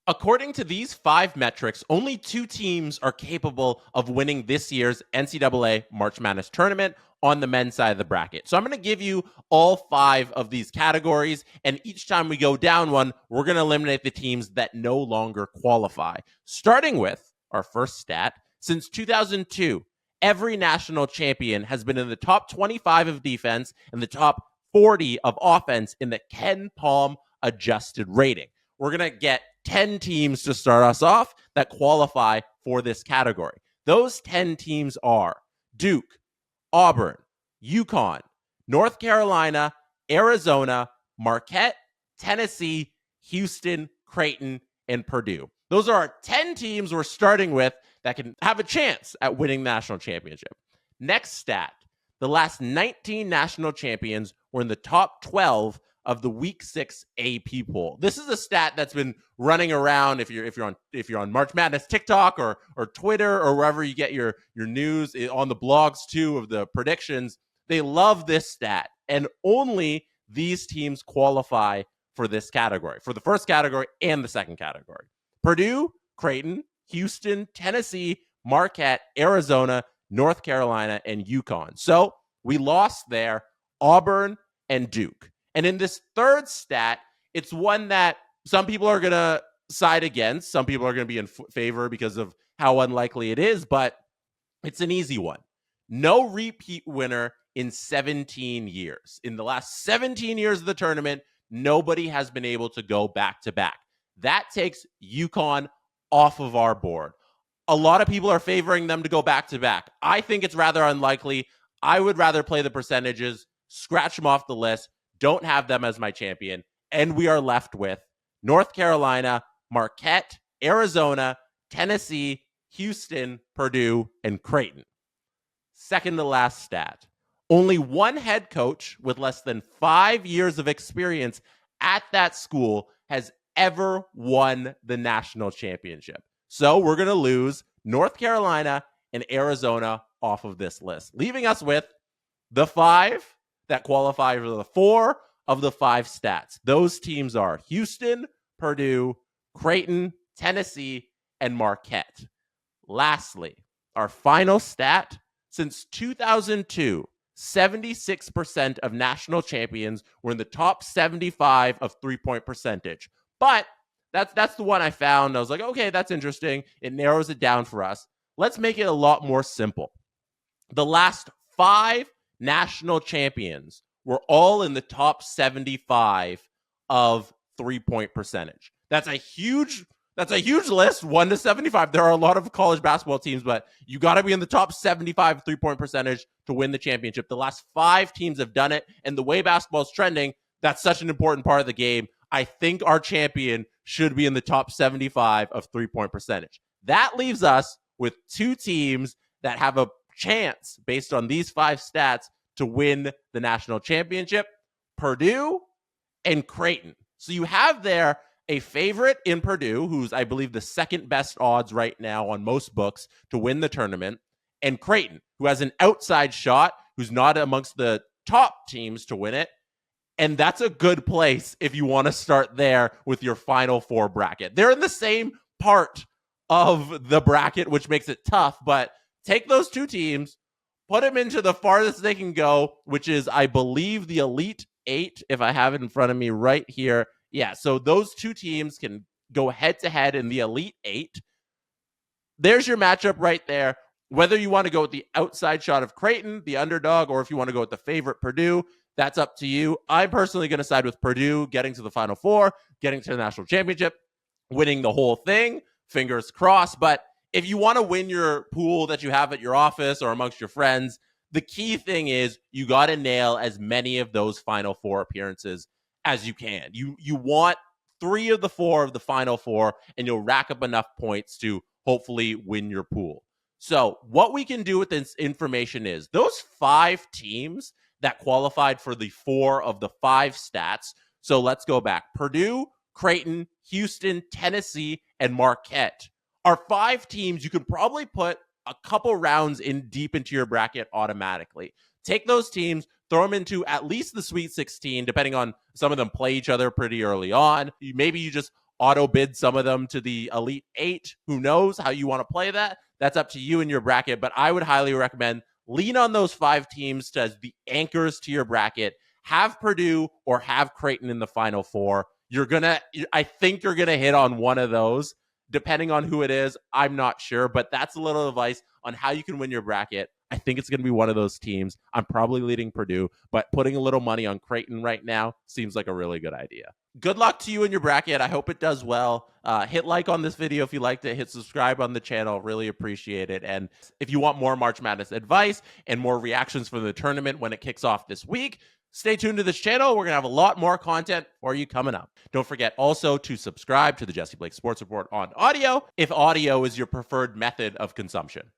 According to these 5 metrics, only 2 teams are capable of winning this year's NCAA March Madness tournament on the men's side of the bracket. So I'm going to give you all 5 of these categories, and each time we go down one, we're going to eliminate the teams that no longer qualify. Starting with our first stat, since 2002, every national champion has been in the top 25 of defense and the top 40 of offense in the Ken Palm adjusted rating. We're going to get 10 teams to start us off that qualify for this category. Those 10 teams are Duke, Auburn, UConn, North Carolina, Arizona, Marquette, Tennessee, Houston, Creighton, and Purdue. Those are our 10 teams we're starting with that can have a chance at winning the national championship. Next stat, the last 19 national champions were in the top 12 of the Week 6 AP poll. This is a stat that's been running around if you're on March Madness TikTok or Twitter or wherever you get your news, on the blogs too of the predictions. They love this stat, and only these teams qualify for this category, for the first category and the second category. Purdue, Creighton, Houston, Tennessee, Marquette, Arizona, North Carolina, and UConn. So we lost there, Auburn and Duke. And in this third stat, it's one that some people are going to side against. Some people are going to be in favor because of how unlikely it is, but it's an easy one. No repeat winner in 17 years. In the last 17 years of the tournament, nobody has been able to go back-to-back. That takes UConn off of our board. A lot of people are favoring them to go back-to-back. I think it's rather unlikely. I would rather play the percentages, scratch them off the list, don't have them as my champion, and we are left with North Carolina, Marquette, Arizona, Tennessee, Houston, Purdue, and Creighton. Second to last stat. Only one head coach with less than 5 years of experience at that school has ever won the national championship. So we're going to lose North Carolina and Arizona off of this list, leaving us with the 5 that qualify for the 4 of the 5 stats. Those teams are Houston, Purdue, Creighton, Tennessee, and Marquette. Lastly, our final stat, since 2002, 76% of national champions were in the top 75 of three-point percentage. But that's the one I found. I was like, okay, that's interesting. It narrows it down for us. Let's make it a lot more simple. The last 5 national champions were all in the top 75 of three-point percentage. That's a huge list, 1 to 75. There are a lot of college basketball teams, but you got to be in the top 75 three-point percentage to win the championship. The last 5 teams have done it, and the way basketball is trending, that's such an important part of the game. I think our champion should be in the top 75 of three-point percentage. That leaves us with 2 teams that have a chance, based on these 5 stats, to win the national championship: Purdue and Creighton. So you have there a favorite in Purdue, who's, I believe, the second best odds right now on most books to win the tournament, and Creighton, who has an outside shot, who's not amongst the top teams to win it. And that's a good place if you want to start there with your Final Four bracket. They're in the same part of the bracket, which makes it tough, but take those 2 teams, put them into the farthest they can go, which is, I believe, the Elite 8, if I have it in front of me right here. Yeah, so those 2 teams can go head-to-head in the Elite 8. There's your matchup right there. Whether you want to go with the outside shot of Creighton, the underdog, or if you want to go with the favorite Purdue, that's up to you. I'm personally going to side with Purdue, getting to the Final Four, getting to the national championship, winning the whole thing. Fingers crossed. But if you want to win your pool that you have at your office or amongst your friends, the key thing is you got to nail as many of those Final Four appearances as you can. You want 3 of the 4 of the Final Four, and you'll rack up enough points to hopefully win your pool. So what we can do with this information is those 5 teams that qualified for the 4 of the 5 stats. So let's go back. Purdue, Creighton, Houston, Tennessee, and Marquette are 5 teams you can probably put a couple rounds in deep into your bracket automatically. Take those teams, throw them into at least the Sweet 16, depending on some of them play each other pretty early on. Maybe you just auto bid some of them to the Elite Eight. Who knows how you want to play that? That's up to you and your bracket, but I would highly recommend lean on those 5 teams as the anchors to your bracket. Have Purdue or have Creighton in the Final Four. I think you're gonna hit on one of those. Depending on who it is, I'm not sure, but that's a little advice on how you can win your bracket. I think it's going to be one of those teams. I'm probably leading Purdue, but putting a little money on Creighton right now seems like a really good idea. Good luck to you in your bracket. I hope it does well. Hit like on this video if you liked it. Hit subscribe on the channel. Really appreciate it. And if you want more March Madness advice and more reactions from the tournament when it kicks off this week, stay tuned to this channel. We're going to have a lot more content for you coming up. Don't forget also to subscribe to the Jesse Blake Sports Report on audio if audio is your preferred method of consumption.